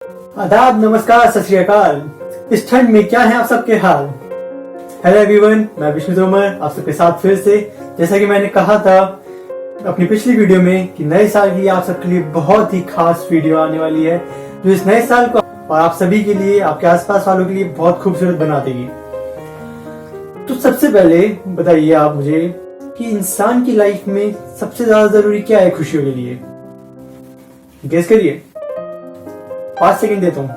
आदाब, नमस्कार, सत श्री अकाल। इस ठंड में क्या है आप सबके हाल। हेलो एवरीवन, मैं विष्णु तोमर आप सबके साथ फिर से। जैसा कि मैंने कहा था अपनी पिछली वीडियो में कि नए साल की आप सबके लिए बहुत ही खास वीडियो आने वाली है, जो इस नए साल को और आप सभी के लिए, आपके आसपास वालों के लिए बहुत खूबसूरत बना देगी। तो सबसे पहले बताइए आप मुझे कि इंसान की लाइफ में सबसे ज्यादा जरूरी क्या है खुशियों के लिए। गेस करिए, 5 सेकंड देता हूं।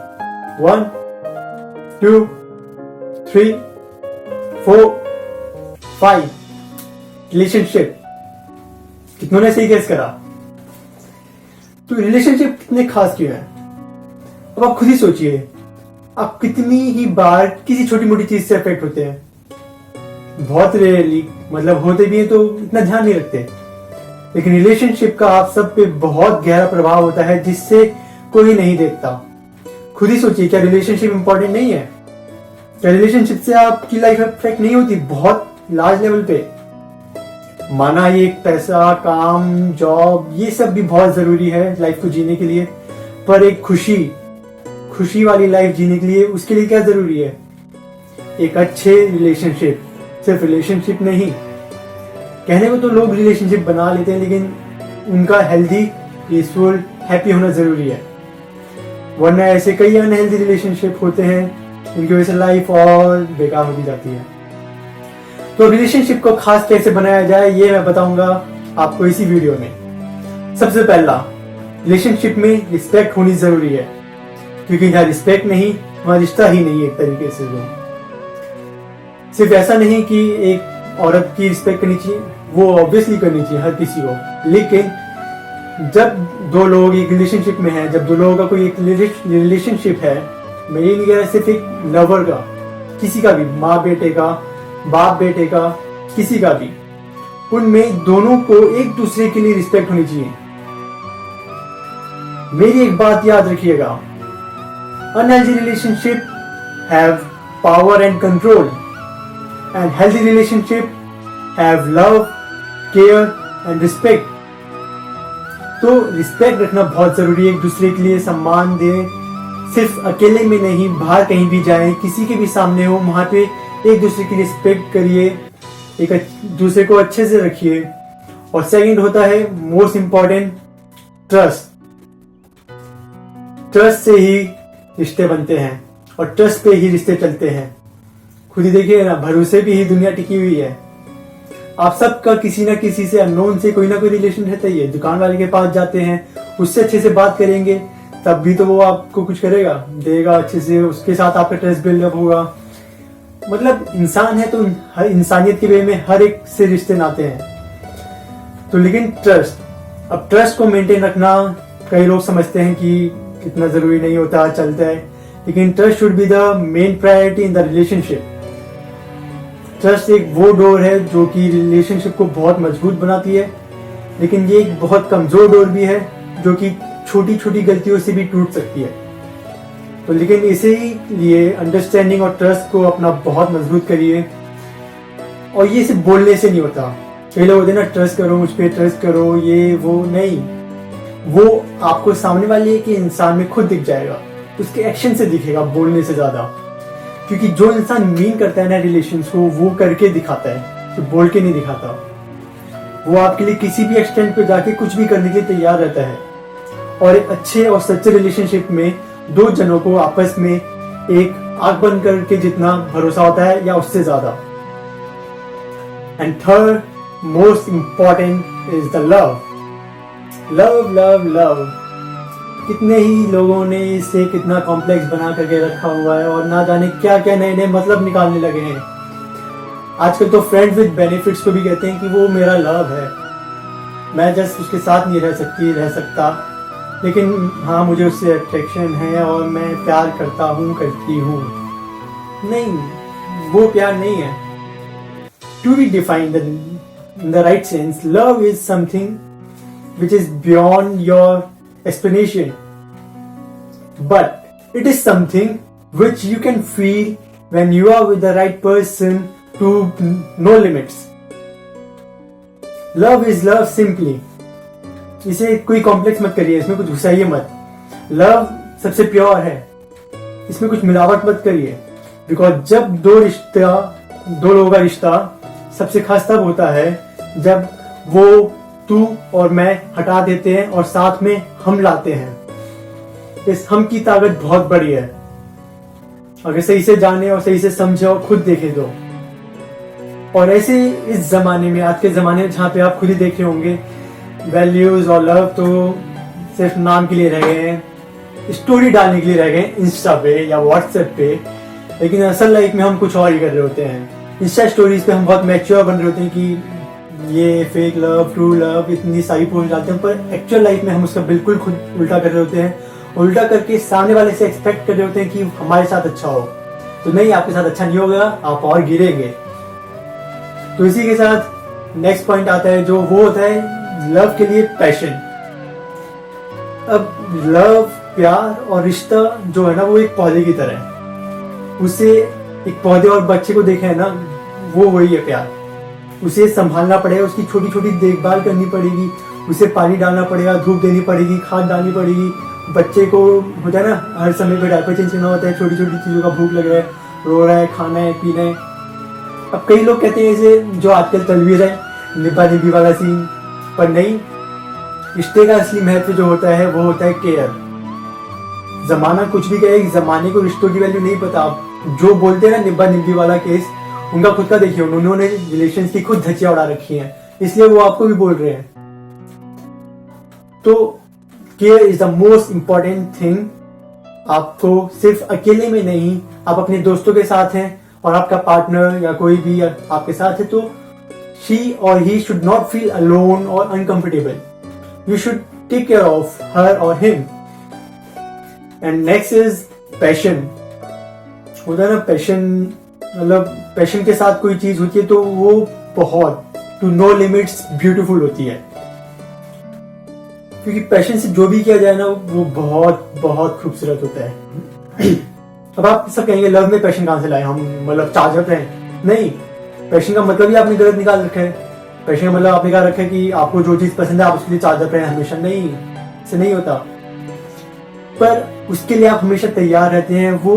1 2 3 4 5। रिलेशनशिप। कितनों ने सही गेस करा। तो रिलेशनशिप कितने खास क्यों है, अब आप खुद ही सोचिए। आप कितनी ही बार किसी छोटी मोटी चीज से अफेक्ट होते हैं। बहुत रेयरली, मतलब होते भी हैं तो इतना ध्यान नहीं रखते, लेकिन रिलेशनशिप का आप सब पे बहुत गहरा प्रभाव होता है जिससे कोई नहीं देखता। खुद ही सोचिए, क्या रिलेशनशिप इंपॉर्टेंट नहीं है? क्या रिलेशनशिप से आपकी लाइफ अफेक्ट नहीं होती बहुत लार्ज लेवल पे? माना ये पैसा, काम, जॉब, ये सब भी बहुत जरूरी है लाइफ को जीने के लिए, पर एक खुशी वाली लाइफ जीने के लिए उसके लिए क्या जरूरी है? एक अच्छे रिलेशनशिप। सिर्फ रिलेशनशिप नहीं, कहने को तो लोग रिलेशनशिप बना लेते हैं, लेकिन उनका हेल्दी, पीसफुल, हैप्पी होना जरूरी है। वरना ऐसे कई अनहेल्दी रिलेशनशिप होते हैं उनकी वजह से लाइफ और बेकार होती जाती है। तो रिलेशनशिप को खास कैसे बनाया जाए ये मैं बताऊंगा आपको इसी वीडियो में। सबसे पहला, रिलेशनशिप में रिस्पेक्ट होनी जरूरी है, क्योंकि जहां रिस्पेक्ट नहीं वहां रिश्ता ही नहीं। एक तरीके से सिर्फ ऐसा नहीं कि एक औरत की रिस्पेक्ट करनी चाहिए, वो ऑब्वियसली करनी चाहिए हर किसी को, लेकिन जब दो लोग एक रिलेशनशिप में हैं, जब दो लोगों का कोई एक रिलेशनशिप है, मैं ये नहीं कह रहा सिर्फ एक लवर का, किसी का भी, माँ बेटे का, बाप बेटे का, किसी का भी, उनमें दोनों को एक दूसरे के लिए रिस्पेक्ट होनी चाहिए। मेरी एक बात याद रखिएगा, unhealthy relationship have power and control, and healthy relationship have love, care and respect. तो रिस्पेक्ट रखना बहुत जरूरी है, एक दूसरे के लिए सम्मान दें। सिर्फ अकेले में नहीं, बाहर कहीं भी जाएं, किसी के भी सामने हो, वहां पे एक दूसरे की रिस्पेक्ट करिए, एक दूसरे को अच्छे से रखिए। और सेकंड होता है मोस्ट इंपॉर्टेंट, ट्रस्ट। ट्रस्ट से ही रिश्ते बनते हैं और ट्रस्ट पे ही रिश्ते चलते हैं। खुद ही देखिए ना, भरोसे पे ही दुनिया टिकी हुई है। आप सबका किसी ना किसी से, अननोन से कोई ना कोई रिलेशन रहता ही है। दुकान वाले के पास जाते हैं, उससे अच्छे से बात करेंगे तब भी तो वो आपको कुछ करेगा, देगा अच्छे से, उसके साथ आपका ट्रस्ट बिल्डअप होगा। मतलब इंसान है तो हर इंसानियत के वे में हर एक से रिश्ते नाते हैं। तो लेकिन ट्रस्ट, अब ट्रस्ट को मेंटेन रखना कई लोग समझते हैं कि कितना जरूरी नहीं होता, चलता है, लेकिन trust should be the main priority in the relationship. Trust एक वो डोर है जो कि रिलेशनशिप को बहुत मजबूत बनाती है, लेकिन ये एक बहुत कमजोर डोर भी है जो कि छोटी छोटी गलतियों से भी टूट सकती है। तो लेकिन इसे लिए अंडरस्टैंडिंग और ट्रस्ट को अपना बहुत मजबूत करिए। और ये सिर्फ बोलने से नहीं होता। कई लोग होते हैं ना, ट्रस्ट करो मुझ पे, ट्रस्ट करो, ये वो नहीं, वो आपको सामने वाले के इंसान में खुद दिख जाएगा, उसके एक्शन से दिखेगा, बोलने से ज्यादा। क्योंकि जो इंसान मीन करता है ना रिलेशंस को, वो करके दिखाता है, तो बोल के नहीं दिखाता। वो आपके लिए किसी भी एक्सटेंट पे जाके कुछ भी करने के लिए तैयार रहता है। और एक अच्छे और सच्चे रिलेशनशिप में दो जनों को आपस में एक आंख बंद करके जितना भरोसा होता है या उससे ज्यादा। And third most important is the love. Love love love. कितने ही लोगों ने इसे कितना कॉम्प्लेक्स बना करके रखा हुआ है और ना जाने क्या क्या नए नए मतलब निकालने लगे हैं। आजकल तो फ्रेंड्स विद बेनिफिट्स को भी कहते हैं कि वो मेरा लव है, मैं जस्ट उसके साथ नहीं रह सकता, लेकिन हाँ मुझे उससे अट्रैक्शन है और मैं प्यार करती हूँ। नहीं, वो प्यार नहीं है। To be defined in the right sense, love is something which is beyond your explanation, but it is something which you can feel when you are with the right person to no limits. Love is love simply. इसे कोई complex मत करिए, इसमें कुछ घुसाइए मत। Love सबसे pure है। इसमें कुछ मिलावट मत करिए, बिकॉज जब दो लोगों का रिश्ता सबसे खास तब होता है जब वो तू और मैं हटा देते हैं और साथ में हम लाते हैं। इस हम की ताकत बहुत बड़ी है। अगर सही से जाने और सही से समझे और खुद देखे तो। और ऐसे इस जमाने में, आज के जमाने में, जहाँ पे आप खुद ही देखे होंगे, वैल्यूज और लव तो सिर्फ नाम के लिए रह गए हैं, स्टोरी डालने के लिए रह गए इंस्टा पे या व्हाट्सएप पे। लेकिन असल लाइफ में हम कुछ और ही कर रहे होते हैं। इंस्टा स्टोरीज पे हम बहुत मैच्योर बन रहे होते हैं कि ये फेक लव, ट्रू लव, इतनी सारी पोस्ट डालते हैं, पर एक्चुअल लाइफ में हम उसका बिल्कुल खुद उल्टा कर रहे होते हैं। उल्टा करके सामने वाले से एक्सपेक्ट कर रहे होते हैं कि हमारे साथ अच्छा हो। तो नहीं, आपके साथ अच्छा नहीं होगा, आप और गिरेंगे। तो इसी के साथ नेक्स्ट पॉइंट आता है, जो वो होता है लव के लिए पैशन। अब लव, प्यार और रिश्ता जो है ना, वो एक पौधे की तरह है। उसे एक पौधे और बच्चे को देखे है ना, वो वही है प्यार। उसे संभालना पड़ेगा, उसकी छोटी छोटी देखभाल करनी पड़ेगी, उसे पानी डालना पड़ेगा, धूप देनी पड़ेगी, खाद डालनी पड़ेगी। बच्चे को होता है ना, हर समय पे डायपर चेंज करना होता है, छोटी छोटी चीजों का भूख लग रहा है, रो रहा है, खाना है, पीना है। अब कई लोग कहते हैं इसे, जो आजकल चल भी रहा है, निब्बा निब्बी वाला सीन, पर नहीं। रिश्ते का असली महत्व जो होता है वो होता है केयर। जमाना कुछ भी कहे, जमाने को रिश्तों की वैल्यू नहीं पता। आप जो बोलते हैं ना निब्बा निब्बी वाला केस, उनका खुद का देखिए, उन्होंने रिलेशन की खुद धज्जियां उड़ा रखी हैं, इसलिए वो आपको भी बोल रहे हैं। तो care is the most important thing. आपको सिर्फ अकेले में नहीं, आप अपने दोस्तों के साथ हैं और आपका पार्टनर या कोई भी आपके साथ है, तो शी और he should not feel alone और uncomfortable. You should take care of her और him. And next is passion. होता है ना पैशन, मतलब पैशन के साथ कोई चीज होती है तो वो बहुत टू नो लिमिट्स ब्यूटीफुल होती है। क्योंकि पैशन से जो भी किया जाए ना, वो बहुत बहुत खूबसूरत होता है। अब आप सब कहेंगे लव में पैशन कहां से लाए हम, मतलब चार्जर पे हैं। नहीं, पैशन का मतलब ही आपने गलत निकाल रखा है। पैशन का मतलब आपने कहा रखा है कि आपको जो चीज पसंद है आप उसके लिए चार्जर पे हैं हमेशा। नहीं, ऐसे नहीं होता। पर उसके लिए आप हमेशा तैयार रहते हैं, वो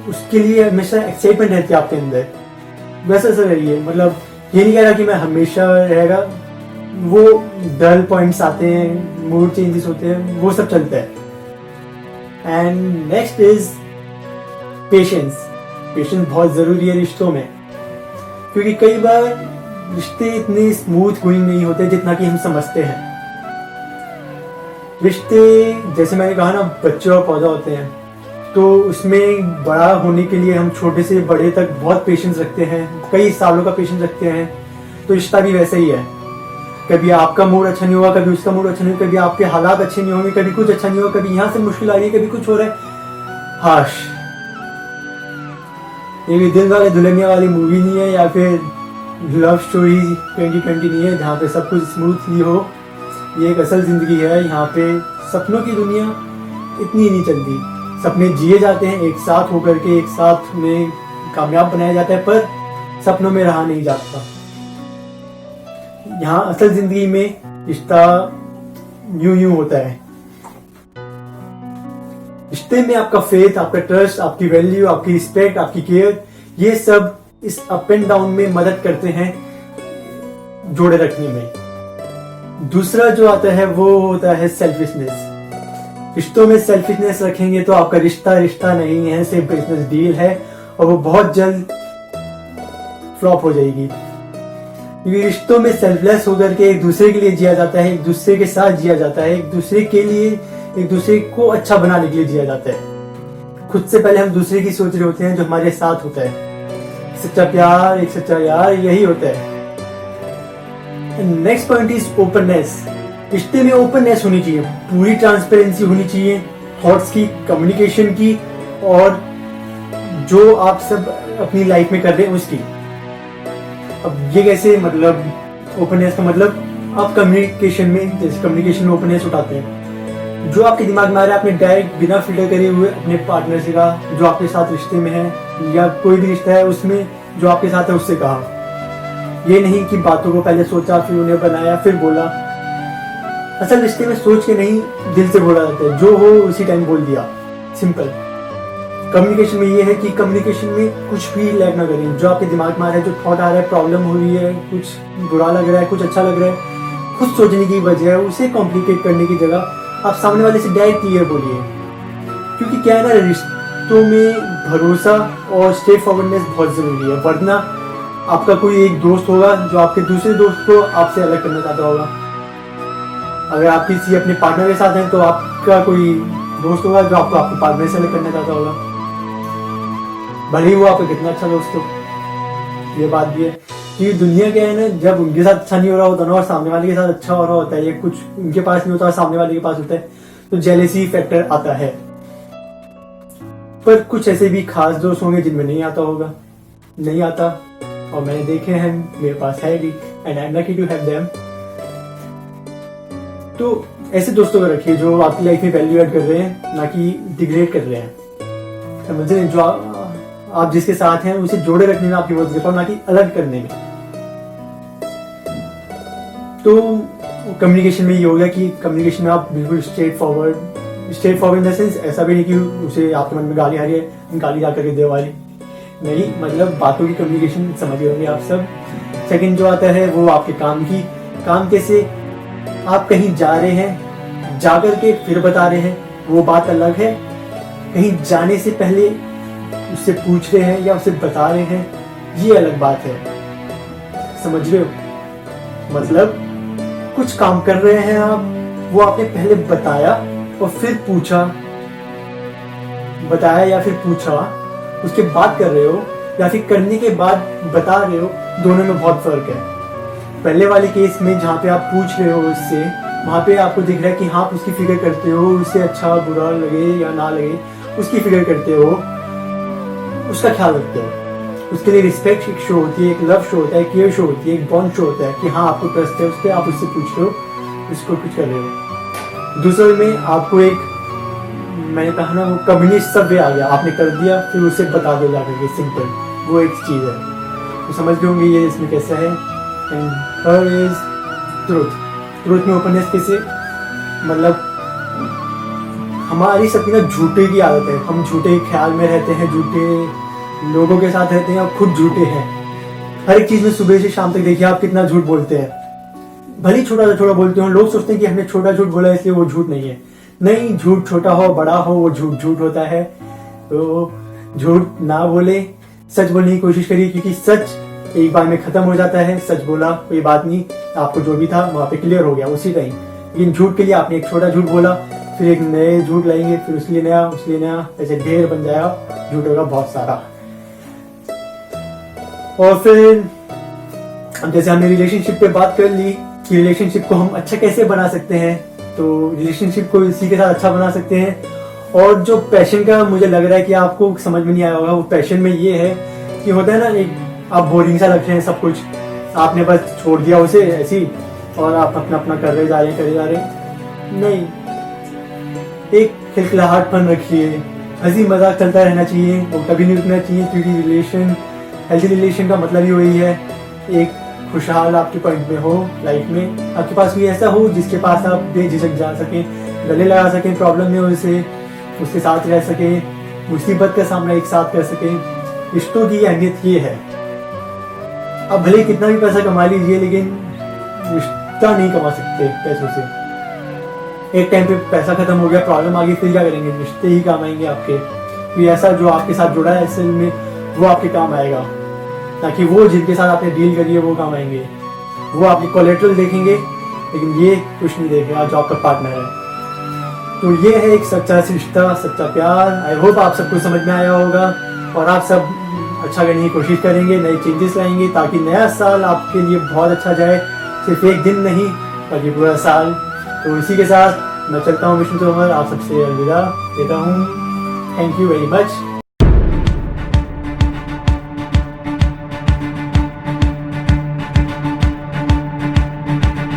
उसके लिए हमेशा एक्साइटमेंट रहती है आपके अंदर। वैसे ऐसा रहिए, मतलब ये नहीं कह रहा कि मैं हमेशा रहेगा। वो डल पॉइंट्स आते हैं, मूड चेंजेस होते हैं, वो सब चलता है। And next is patience. Patience बहुत जरूरी है रिश्तों में, क्योंकि कई बार रिश्ते इतने स्मूथ गोइंग नहीं होते जितना कि हम समझते हैं। रिश्ते, जैसे मैंने कहा ना, बच्चे और पौधा होते हैं, तो उसमें बड़ा होने के लिए हम छोटे से बड़े तक बहुत पेशेंस रखते हैं, कई सालों का पेशेंस रखते हैं। तो रिश्ता भी वैसे ही है। कभी आपका मूड अच्छा नहीं होगा, कभी उसका मूड अच्छा नहीं होगा, कभी आपके हालात अच्छे नहीं होंगे, कभी कुछ अच्छा नहीं होगा, कभी यहाँ से मुश्किल आ रही है, कभी कुछ हो रहा है। हाश, ये दिल वाले दुल्हनिया वाली मूवी नहीं है, या फिर लव स्टोरी 2020 नहीं है जहाँ पे सब कुछ स्मूथली हो। ये एक असल जिंदगी है। यहाँ पे सपनों की दुनिया इतनी नहीं चलती। सपने जिए जाते हैं एक साथ होकर के, एक साथ में कामयाब बनाया जाता है, पर सपनों में रहा नहीं जाता। यहाँ असल जिंदगी में रिश्ता यूं होता है। रिश्ते में आपका फेथ, आपका ट्रस्ट, आपकी वैल्यू, आपकी रिस्पेक्ट, आपकी केयर, ये सब इस अप एंड डाउन में मदद करते हैं जोड़े रखने में। दूसरा जो आता है वो होता है सेल्फिशनेस। रिश्तों में सेल्फिशनेस रखेंगे तो आपका रिश्ता रिश्ता नहीं है, सिर्फ बिजनेस डील है, और वो बहुत जल्द फ्लॉप हो जाएगी। क्योंकि रिश्तों में सेल्फलेस होकर के एक दूसरे के लिए जिया जाता है, एक दूसरे के साथ जिया जाता है, एक दूसरे के लिए, एक दूसरे को अच्छा बनाने के लिए जिया जाता है। खुद से पहले हम दूसरे की सोच रहे होते हैं, जो हमारे साथ होता है। सच्चा प्यार, एक सच्चा यार, यही होता है। Next point is openness. रिश्ते में ओपननेस होनी चाहिए, पूरी ट्रांसपेरेंसी होनी चाहिए, थॉट्स की, कम्युनिकेशन की, और जो आप सब अपनी लाइफ में कर रहे हैं उसकी। अब ये कैसे, मतलब ओपननेस का मतलब आप कम्युनिकेशन में, जैसे कम्युनिकेशन में ओपननेस उठाते हैं, जो आपके दिमाग में आ रहा है आपने डायरेक्ट बिना फिल्टर करे हुए अपने पार्टनर से कहा, जो आपके साथ रिश्ते में है या कोई भी रिश्ता है उसमें जो आपके साथ है उससे कहा। ये नहीं कि बातों को पहले सोचा फिर उन्हें बनाया फिर बोला। असल रिश्ते में सोच के नहीं, दिल से बोला जाता है, जो हो उसी टाइम बोल दिया। सिंपल। कम्युनिकेशन में ये है कि कम्युनिकेशन में कुछ भी लैग ना करें। जो आपके दिमाग में आ रहा है, जो थॉट आ रहा है, प्रॉब्लम हो रही है, कुछ बुरा लग रहा है, कुछ अच्छा लग रहा है, खुद सोचने की बजाय उसे कॉम्प्लिकेट करने की जगह आप सामने वाले से डायरेक्ट क्लियर बोलिए। क्योंकि क्या है ना, रिश्तों में भरोसा और स्ट्रेट फॉरवर्डनेस बहुत ज़रूरी है। वरना आपका कोई एक दोस्त होगा जो आपके दूसरे दोस्त को आपसे अलग करना चाहता होगा। अगर आप किसी अपने पार्टनर के साथ हैं तो आपका कोई दोस्त होगा जो आपको आपके पार्टनर से अलग करना चाहता होगा, भले ही वो आपका कितना अच्छा दोस्त हो। ये बात भी है कि दुनिया क्या है ना, जब उनके साथ अच्छा नहीं हो रहा होता ना और सामने वाले के साथ अच्छा हो रहा होता है, या कुछ उनके पास नहीं होता और सामने वाले के पास होता है, तो जेलेसी फैक्टर आता है। पर कुछ ऐसे भी खास दोस्त होंगे जिनमें नहीं आता होगा, नहीं आता, और मैंने देखे हैं, मेरे पास है भी, and I am lucky to have them. तो ऐसे दोस्तों को रखिए जो आपकी लाइफ में वैल्यू ऐड कर रहे हैं, ना कि डिग्रेड कर रहे हैं। समझ रहे हैं? जो आप जिसके साथ हैं उसे जोड़े रखने में आपकी मदद करता हूँ, ना कि अलग करने में। तो कम्युनिकेशन में ये हो गया कि कम्युनिकेशन में आप बिल्कुल straight forward in the sense, ऐसा भी नहीं कि उसे आपके मन में गाली आ रही है, गाली जा करके दे वाली नहीं, मतलब बातों की कम्युनिकेशन समझ रहे होंगे आप सब। सेकंड जो आता है वो आपके काम कैसे आप कहीं जा रहे हैं, जा करके फिर बता रहे हैं, वो बात अलग है। कहीं जाने से पहले उससे पूछ रहे हैं या उसे बता रहे हैं, ये अलग बात है। समझ रहे हो? मतलब कुछ काम कर रहे हैं आप, वो आपने पहले बताया और फिर पूछा, बताया या फिर पूछा, उसके बाद कर रहे हो, या फिर करने के बाद बता रहे हो, दोनों में बहुत फर्क है। पहले वाले केस में जहाँ पे आप पूछ रहे हो उससे, वहाँ पे आपको दिख रहा है कि हाँ आप उसकी फिक्र करते हो, उसे अच्छा बुरा लगे या ना लगे उसकी फिक्र करते हो, उसका ख्याल रखते हो, उसके लिए रिस्पेक्ट एक शो होती है, एक लव शो होता है, केयर शो होती है, एक बॉन्ड शो होता है कि हाँ आपको ट्रस्ट है उस पर, आप उससे पूछ रहे हो, उसको कुछ कर रहे हो। दूसरे में आपको एक, मैंने कहा ना, वो कम्युनिस्ट सब वे आ गया, आपने कर दिया फिर उसे बता दो जाकर के, सिंपल, वो एक चीज़ है। तो समझ गए होंगे ये इसमें कैसा है। एंड थर्ड इज ट्रूथ में ओपननेस कैसे, मतलब हमारी सबकी ना झूठे की आदत है, हम झूठे ख्याल में रहते हैं, झूठे लोगों के साथ रहते हैं और खुद झूठे हैं। हर एक चीज़ में सुबह से शाम तक देखिए आप कितना झूठ बोलते हैं, भले ही छोटा बोलते हो। लोग सोचते हैं कि हमने छोटा झूठ बोला इसलिए वो झूठ नहीं है। नहीं, झूठ छोटा हो बड़ा हो वो झूठ होता है। तो झूठ ना बोले, सच बोलने की कोशिश करिए, क्योंकि सच एक बार में खत्म हो जाता है। सच बोला कोई बात नहीं, आपको जो भी था वहां पे क्लियर हो गया उसी टाइम। लेकिन झूठ के लिए आपने एक छोटा झूठ बोला, फिर एक नए झूठ लाएंगे, फिर उसके लिए नया, ऐसे ढेर बन जाएगा झूठों का बहुत सारा। और फिर जैसे हमने रिलेशनशिप पे बात कर ली कि रिलेशनशिप को हम अच्छा कैसे बना सकते हैं, तो रिलेशनशिप को इसी के साथ अच्छा बना सकते हैं। और जो पैशन का मुझे लग रहा है कि आपको समझ में नहीं आया होगा, वो पैशन में ये है कि होता है ना, एक आप बोरिंग सा लगते हैं सब कुछ, आपने बस छोड़ दिया उसे ऐसी और आप अपना कर रहे जा रहे हैं। नहीं, एक खिलखिलाहटपन रखिए, हंसी मजाक चलता रहना चाहिए, वो कभी नहीं रुकना चाहिए, क्योंकि हेल्थी रिलेशन का मतलब ही वही है, एक खुशहाल आपके पॉइंट में हो लाइफ में, आपके पास कोई ऐसा हो जिसके पास आप बेझिझक जा सकें, गले लगा सकें, प्रॉब्लम में हो उसके साथ रह सकें, मुसीबत का सामना एक साथ कर सकें। रिश्तों की अहमियत ये है। अब भले कितना भी पैसा कमा लीजिए, लेकिन रिश्ता नहीं कमा सकते पैसों से। एक टाइम पे पैसा खत्म हो गया, प्रॉब्लम आ गई, फिर क्या करेंगे? रिश्ते ही काम आएंगे आपके। कोई ऐसा जो आपके साथ जुड़ा है असल में, वो आपके काम आएगा, ताकि वो जिनके साथ आपने डील करी है वो काम आएंगे। वो आपकी कोलेट्रल देखेंगे, लेकिन ये कुछ नहीं देखेगा जो आपका पार्टनर है। तो ये है एक सच्चा रिश्ता, सच्चा प्यार। आई होप आप सबको समझ में आया होगा और आप सब अच्छा करने की कोशिश करेंगे, नए चेंजेस लाएंगे, ताकि नया साल आपके लिए बहुत अच्छा जाए, सिर्फ एक दिन नहीं बल्कि पूरा साल। तो इसी के साथ मैं चलता हूँ विष्णु तोमर, आप सबसे अलविदा देता हूँ। Thank you very much.